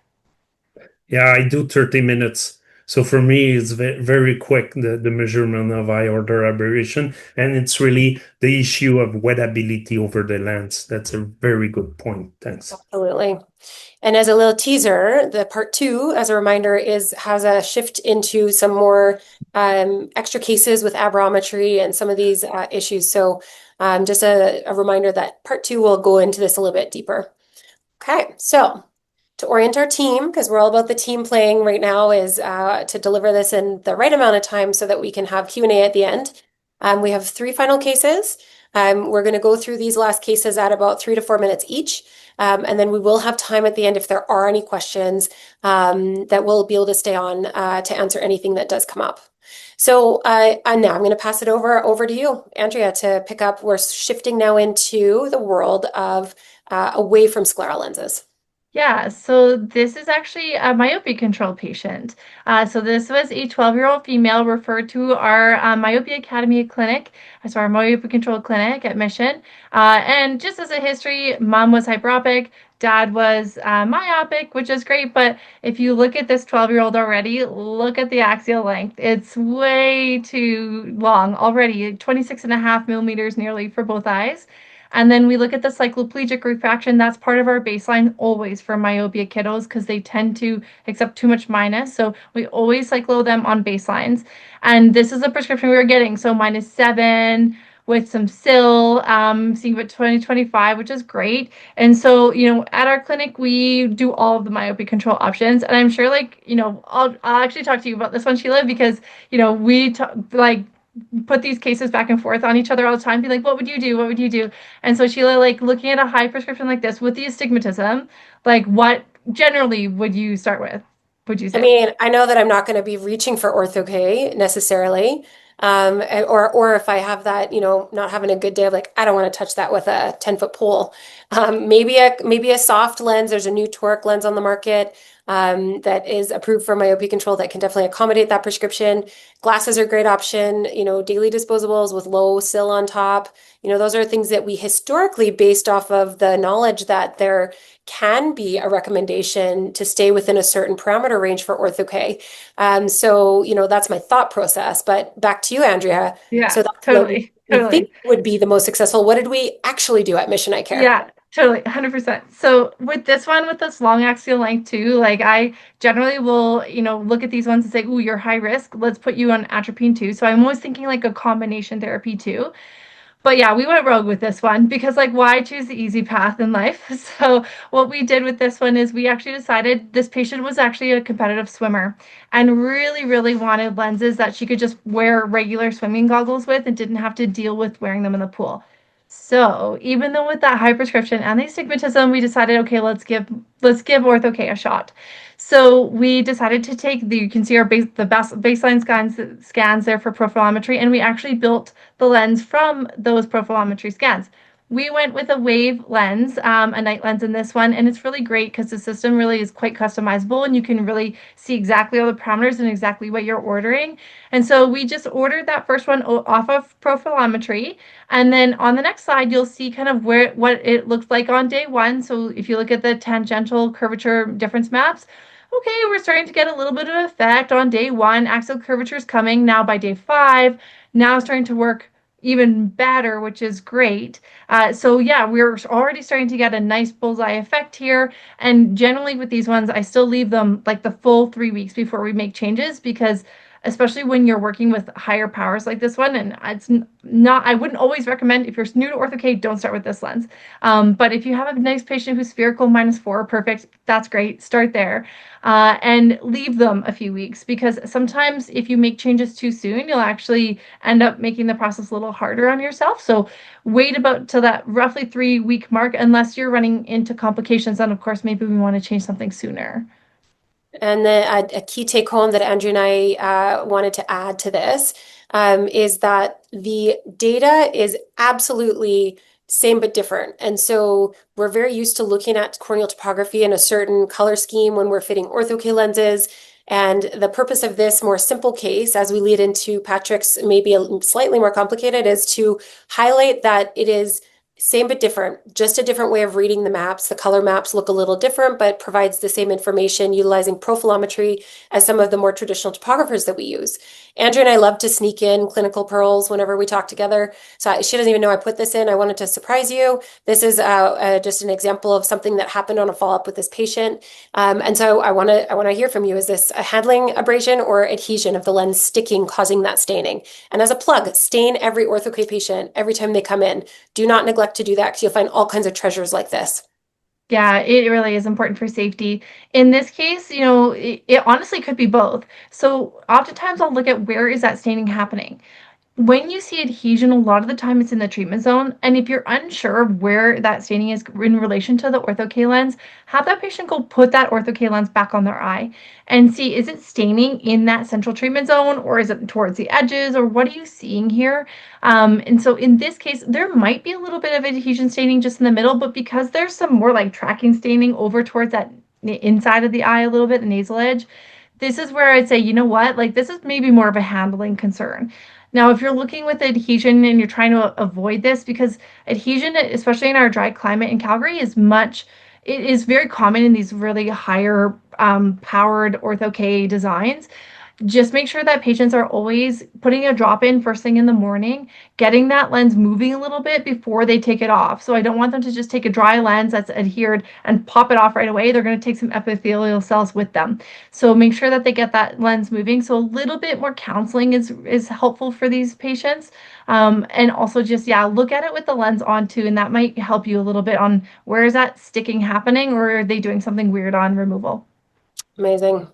Yeah, I do 30 minutes. So for me, it's very quick, the measurement of eye order aberration. And it's really the issue of wettability over the lens. That's a very good point. Thanks.
Absolutely. And as a little teaser, the part two, as a reminder, has a shift into some more extra cases with aberrometry and some of these issues. So just a reminder that part two will go into this a little bit deeper. Okay, so to orient our team, because we're all about the team playing right now, is to deliver this in the right amount of time so that we can have Q&A at the end. We have 3 final cases. We're going to go through these last cases at about 3 to 4 minutes each. And then we will have time at the end if there are any questions that we'll be able to stay on to answer anything that does come up. So now I'm going to pass it over to you, Andrea, to pick up. We're shifting now into the world of away from scleral lenses.
Yeah, so this is actually a myopia control patient. So this was a 12-year-old female referred to our Myopia Academy clinic, so our myopia control clinic at Mission. And just as a history, mom was hyperopic, dad was myopic, which is great. But if you look at this 12-year-old already, look at the axial length. It's way too long already, 26.5 millimeters nearly for both eyes. And then we look at the cycloplegic refraction. That's part of our baseline always for myopia kiddos, because they tend to accept too much minus. So we always cyclo them on baselines. And this is a prescription we were getting. So -7 with some SIL, seeing about 20/25, which is great. And so, at our clinic, we do all of the myopia control options. And I'm sure, I'll actually talk to you about this one, Sheila, because, we put these cases back and forth on each other all the time, be like, what would you do? What would you do? And so Sheila, looking at a high prescription like this with the astigmatism, what generally would you start with? Would you say?
I mean, I know that I'm not going to be reaching for ortho-K necessarily. Or if I have that, not having a good day of I don't want to touch that with a 10-foot pole. Maybe a soft lens. There's a new toric lens on the market that is approved for myopia control that can definitely accommodate that prescription. Glasses are a great option, daily disposables with low SIL on top. Those are things that we historically, based off of the knowledge that there can be a recommendation to stay within a certain parameter range for ortho-K. So, that's my thought process. But back to you, Andrea.
Yeah,
so that's
totally.
what we think would be the most successful. What did we actually do at Mission Eye Care?
Yeah. Totally, 100%. So with this one, with this long axial length too, like I generally will, look at these ones and say, "Ooh, you're high risk. Let's put you on atropine too." So I'm always thinking like a combination therapy too. But yeah, we went rogue with this one because like why choose the easy path in life? So what we did with this one is we actually decided this patient was actually a competitive swimmer and really, really wanted lenses that she could just wear regular swimming goggles with and didn't have to deal with wearing them in the pool. So even though with that high prescription and the astigmatism, we decided, okay, let's give Ortho-K a shot. So we decided to take you can see our the best baseline scans there for profilometry, and we actually built the lens from those profilometry scans. We went with a wave lens, a night lens in this one, and it's really great because the system really is quite customizable and you can really see exactly all the parameters and exactly what you're ordering. And so we just ordered that first one off of profilometry. And then on the next slide, you'll see kind of what it looks like on day one. So if you look at the tangential curvature difference maps, okay, we're starting to get a little bit of effect on day one. Axial curvature is coming now by day five. Now starting to work even better, which is great. So yeah, we're already starting to get a nice bullseye effect here. And generally with these ones, I still leave them like the full 3 weeks before we make changes because especially when you're working with higher powers like this one, and it's not, I wouldn't always recommend if you're new to Ortho-K, don't start with this lens. But if you have a nice patient who's spherical -4, perfect, that's great, start there. And leave them a few weeks because sometimes if you make changes too soon, you'll actually end up making the process a little harder on yourself. So wait about till that roughly 3 week mark, unless you're running into complications. And of course, maybe we want to change something sooner.
And then a key take home that Andrew and I wanted to add to this is that the data is absolutely same but different. And so we're very used to looking at corneal topography in a certain color scheme when we're fitting ortho-K lenses. And the purpose of this more simple case, as we lead into Patrick's maybe a slightly more complicated, is to highlight that it is same but different, just a different way of reading the maps. The color maps look a little different, but provides the same information utilizing profilometry as some of the more traditional topographers that we use. Andrew and I love to sneak in clinical pearls whenever we talk together. So she doesn't even know I put this in. I wanted to surprise you. This is just an example of something that happened on a follow-up with this patient. And so I want to hear from you. Is this a handling abrasion or adhesion of the lens sticking causing that staining? And as a plug, stain every ortho-K patient every time they come in. Do not neglect to do that because you'll find all kinds of treasures like this.
Yeah, it really is important for safety. In this case, it honestly could be both. So oftentimes I'll look at where is that staining happening. When you see adhesion, a lot of the time it's in the treatment zone. And if you're unsure of where that staining is in relation to the Ortho-K lens, have that patient go put that Ortho-K lens back on their eye and see, is it staining in that central treatment zone or is it towards the edges or what are you seeing here? And so in this case, there might be a little bit of adhesion staining just in the middle, but because there's some more like tracking staining over towards that inside of the eye a little bit, the nasal edge, this is where I'd say, you know what, like this is maybe more of a handling concern. Now, if you're looking with adhesion and you're trying to avoid this, because adhesion, especially in our dry climate in Calgary, it is very common in these really higher powered Ortho-K designs. Just make sure that patients are always putting a drop in first thing in the morning, getting that lens moving a little bit before they take it off. So I don't want them to just take a dry lens that's adhered and pop it off right away. They're going to take some epithelial cells with them. So make sure that they get that lens moving. So a little bit more counseling is helpful for these patients. And also just, yeah, look at it with the lens on too, and that might help you a little bit on where is that sticking happening or are they doing something weird on removal.
Amazing.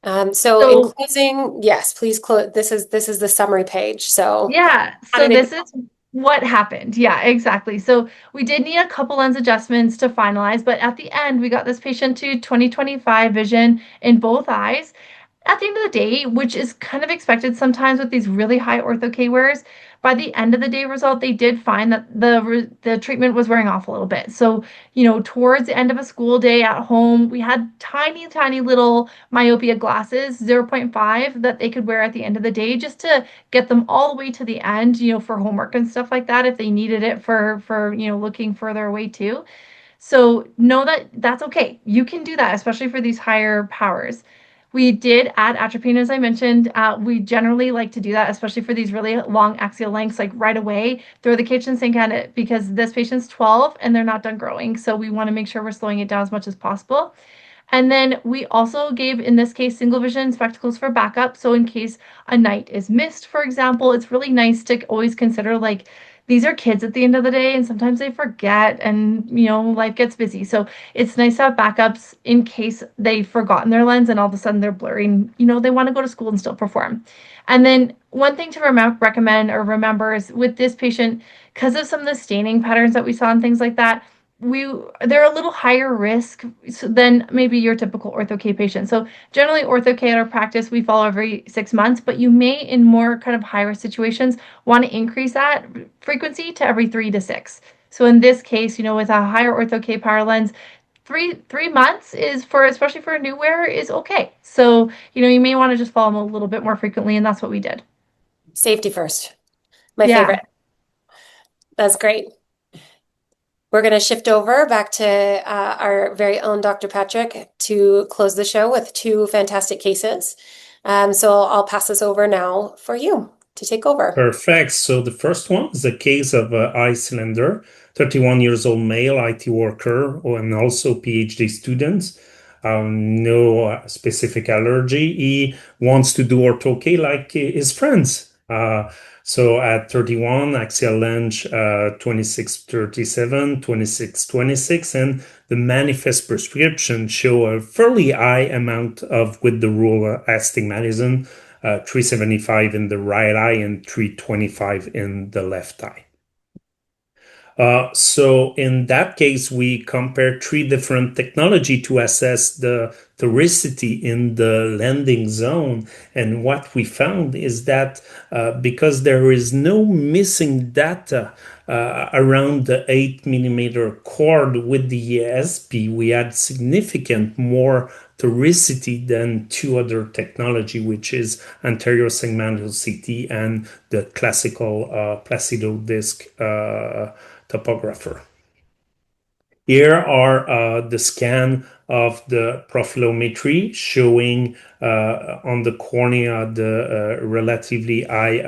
So in
So
closing, yes, please close. This is the summary page. So
yeah,
how
so
did it
this is what happened. Yeah, exactly. So we did need a couple lens adjustments to finalize, but at the end, we got this patient to 20/25 vision in both eyes. At the end of the day, which is kind of expected sometimes with these really high Ortho-K wears, by the end of the day result, they did find that the treatment was wearing off a little bit. So, towards the end of a school day at home, we had tiny, tiny little myopia glasses, zero point 0.5, that they could wear at the end of the day just to get them all the way to the end, for homework and stuff like that if they needed it for looking further away too. So know that that's okay. You can do that, especially for these higher powers. We did add atropine, as I mentioned. We generally like to do that, especially for these really long axial lengths, like right away, throw the kitchen sink at it because this patient's 12 and they're not done growing. So we want to make sure we're slowing it down as much as possible. And then we also gave, in this case, single vision spectacles for backup. So in case a night is missed, for example, it's really nice to always consider like these are kids at the end of the day, and sometimes they forget and, life gets busy. So it's nice to have backups in case they've forgotten their lens and all of a sudden they're blurring, they want to go to school and still perform. And then one thing to recommend or remember is with this patient, because of some of the staining patterns that we saw and things like that, they're a little higher risk than maybe your typical ortho-K patient. So generally ortho-K at our practice, we follow every 6 months, but you may in more kind of high risk situations want to increase that frequency to every 3 to 6. So in this case, with a higher ortho-K power lens, three months is for, especially for a new wearer, is okay. So, you may want to just follow them a little bit more frequently, and that's what we did.
Safety first. My
Yeah.
favorite. That's great. We're going to shift over back to our very own Dr. Patrick to close the show with two fantastic cases. So I'll pass this over now for you to take over.
Perfect. So the first one is a case of eye cylinder, 31 years old male IT worker and also PhD student. No specific allergy. He wants to do ortho-K like his friends. So at 31, axial length 2637, 2626, and the manifest prescription show a fairly high amount of with the rule astigmatism, 375 in the right eye and 325 in the left eye. So in that case, we compared three different technology to assess the toricity in the landing zone. And what we found is that because there is no missing data around the 8 mm cord with the ESP, we had significant more toricity than two other technology, which is anterior segmental CT and the classical Placido disc topographer. Here are the scan of the profilometry showing on the cornea the relatively high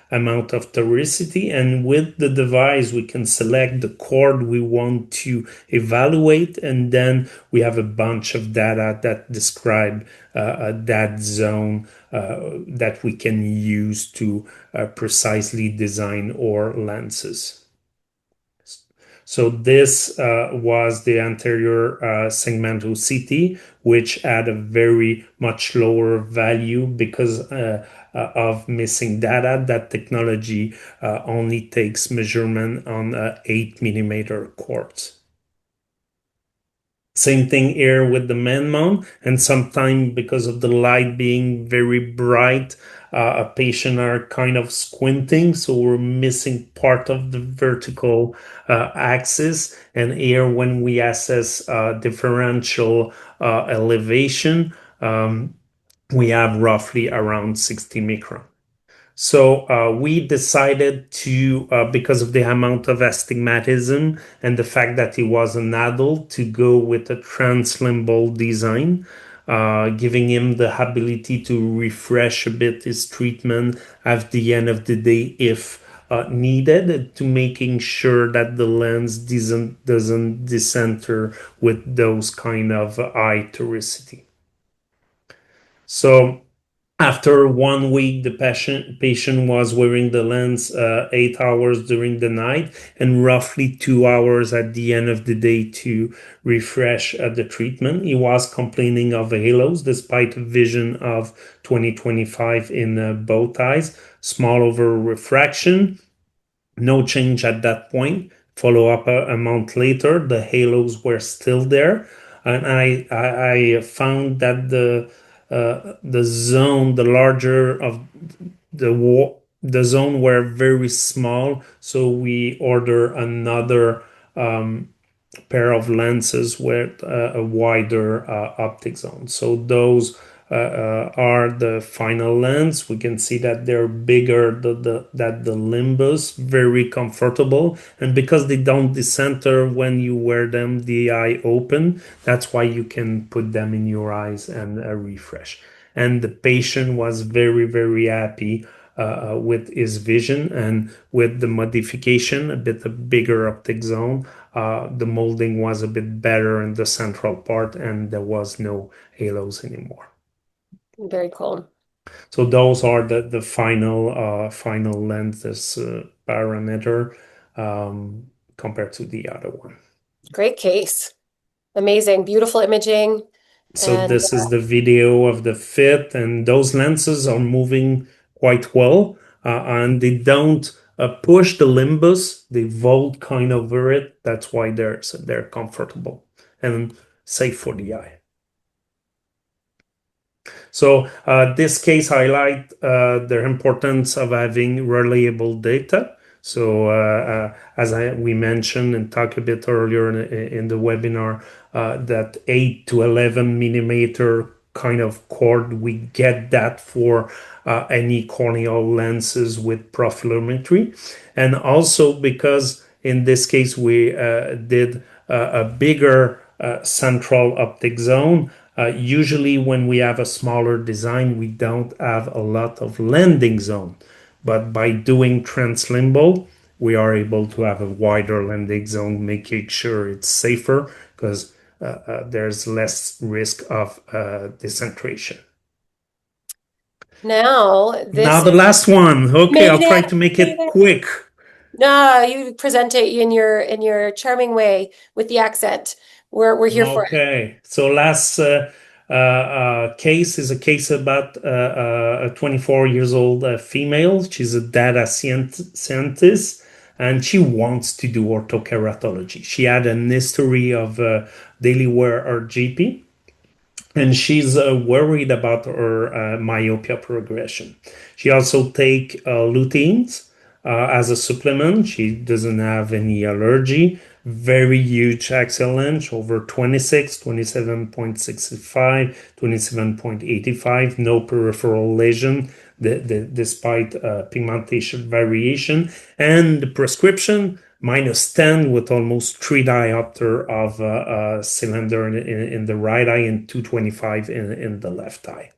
amount of toricity, and with the device we can select the cord we want to evaluate, and then we have a bunch of data that describe that zone that we can use to precisely design our lenses. So this was the anterior segmental CT, which had a very much lower value because of missing data. That technology only takes measurement on 8 mm quartz. Same thing here with the man mount, and sometimes because of the light being very bright, a patient are kind of squinting, so we're missing part of the vertical axis. And here, when we assess differential elevation, we have roughly around 60 micron. So we decided to, because of the amount of astigmatism and the fact that he was an adult, to go with a translimbal design, giving him the ability to refresh a bit his treatment at the end of the day if needed, to making sure that the lens doesn't decenter with those kind of eye toricity. So after 1 week, the patient was wearing the lens 8 hours during the night and roughly 2 hours at the end of the day to refresh the treatment. He was complaining of halos despite a vision of 20/25 in both eyes, small over refraction, no change at that point. Follow up a month later, the halos were still there, and I found that the zone, the larger of the zone were very small, so we order another pair of lenses with a wider optic zone. So those are the final lens. We can see that they're bigger, that the limbus, very comfortable. And because they don't decenter when you wear them, the eye open, that's why you can put them in your eyes and refresh. And the patient was very, very happy with his vision, and with the modification, a bit of bigger optic zone, the molding was a bit better in the central part, and there was no halos anymore.
Very cool.
So those are the final lenses parameter compared to the other one.
Great case. Amazing. Beautiful imaging.
So
And
this is the video of the fit, and those lenses are moving quite well, and they don't push the limbus. They vault kind of over it. That's why they're comfortable and safe for the eye. So this case highlight the importance of having reliable data. So as we mentioned and talked a bit earlier in the webinar, that 8 to 11 millimeter kind of cord, we get that for any corneal lenses with profilometry. And also because in this case we did a bigger central optic zone. Usually when we have a smaller design, we don't have a lot of landing zone. But by doing translimbal, we are able to have a wider landing zone, making sure it's safer because there's less risk of decentration.
now
Now
this
the last one. Okay,
made
I'll try
it.
to make
Made
it
it.
quick.
No, you present it in your charming way with the accent. We're here for it.
Okay, so last case is a case about a 24 years old female. She's a data scientist, and she wants to do orthokeratology. She had an history of daily wear RGP, and she's worried about her myopia progression. She also take luteins as a supplement. She doesn't have any allergy. Very huge axial length, over 26, 27.65, 27.85. No peripheral lesion, despite pigmentation variation. And the prescription -10 with almost 3 diopter of cylinder in the right eye and 225 in the left eye.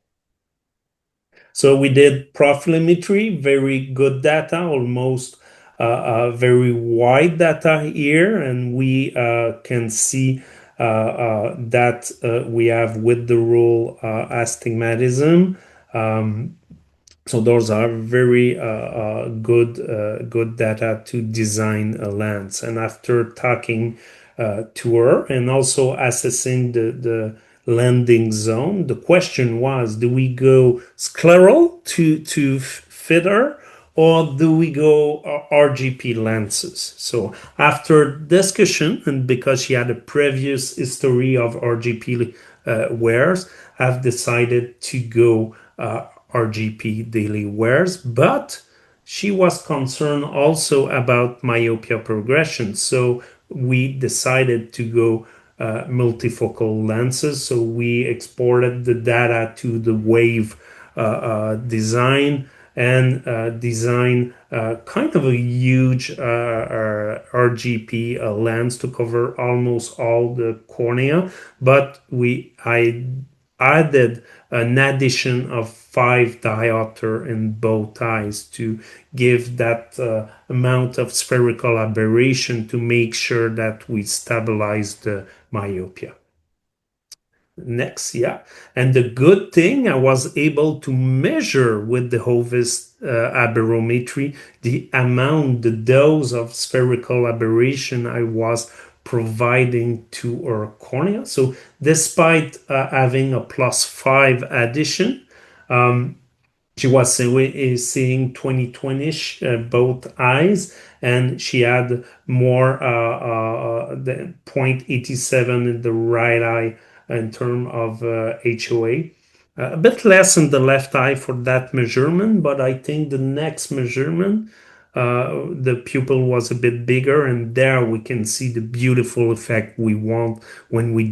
So we did profilometry, very good data, almost very wide data here, and we can see that we have with the rule astigmatism. So those are very good data to design a lens. And after talking to her and also assessing the landing zone, the question was, do we go scleral to fit her, or do we go RGP lenses? So after discussion, and because she had a previous history of RGP wears, I've decided to go RGP daily wears, but she was concerned also about myopia progression. So we decided to go multifocal lenses. So we exported the data to the wave design and design kind of a huge RGP lens to cover almost all the cornea. But I added an addition of 5 diopter in both eyes to give that amount of spherical aberration to make sure that we stabilize the myopia. Next, yeah. And the good thing, I was able to measure with the Hovis Aberrometry the amount, the dose of spherical aberration I was providing to our cornea. So despite having a +5 addition, she was seeing 20/20-ish both eyes, and she had more than 0.87 in the right eye in terms of HOA. A bit less in the left eye for that measurement, but I think the next measurement, the pupil was a bit bigger, and there we can see the beautiful effect we want when we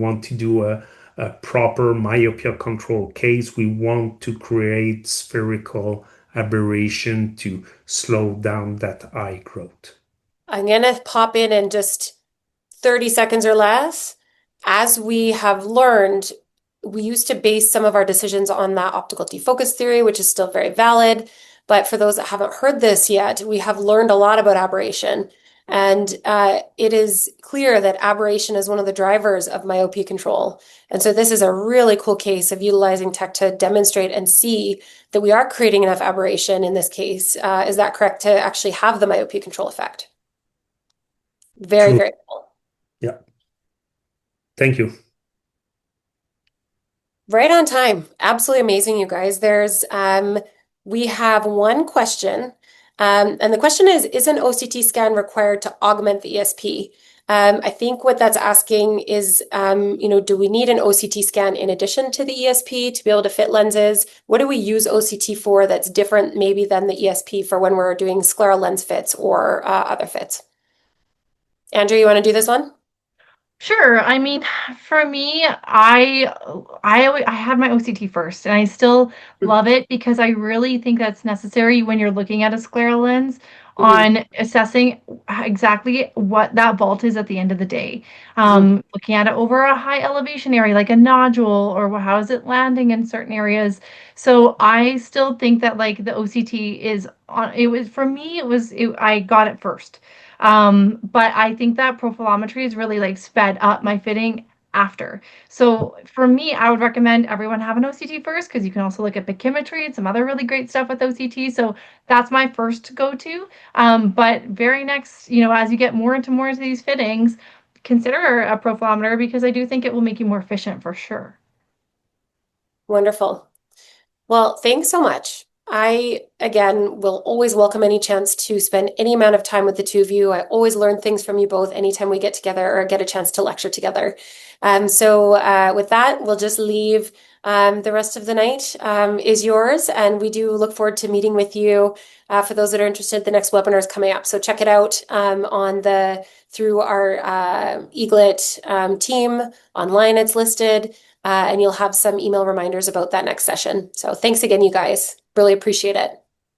want to do a proper myopia control case, we want to create spherical aberration to slow down that eye growth.
I'm going to pop in just 30 seconds or less. As we have learned, we used to base some of our decisions on that optical defocus theory, which is still very valid. But for those that haven't heard this yet, we have learned a lot about aberration. And it is clear that aberration is one of the drivers of myopia control. And so this is a really cool case of utilizing tech to demonstrate and see that we are creating enough aberration in this case. Is that correct, to actually have the myopia control effect? Very,
True.
very cool.
Yeah. Thank you.
Right on time. Absolutely amazing, you guys. We have one question, and the question is an OCT scan required to augment the ESP? I think what that's asking is, do we need an OCT scan in addition to the ESP to be able to fit lenses? What do we use OCT for that's different maybe than the ESP for when we're doing scleral lens fits or other fits? Andrew, you want to do this one?
Sure. I mean, for me, I had my OCT first, and I still love it because I really think that's necessary when you're looking at a scleral lens
Mhm.
on assessing exactly what that vault is at the end of the day.
Mhm.
Looking at it over a high elevation area like a nodule, or how is it landing in certain areas. So I still think that like the OCT is on. It was for me. I got it first. But I think that profilometry is really like sped up my fitting after. So for me, I would recommend everyone have an OCT first, because you can also look at pachymetry and some other really great stuff with OCT. So that's my first go-to. But very next, as you get more into these fittings, consider a profilometer, because I do think it will make you more efficient for sure.
Wonderful. Well, thanks so much. I, again, will always welcome any chance to spend any amount of time with the two of you. I always learn things from you both anytime we get together or get a chance to lecture together. With that, we'll just leave the rest of the night is yours. And we do look forward to meeting with you. For those that are interested, the next webinar is coming up. So check it out through our eaglet team online. It's listed. And you'll have some email reminders about that next session. So thanks again, you guys. Really appreciate it.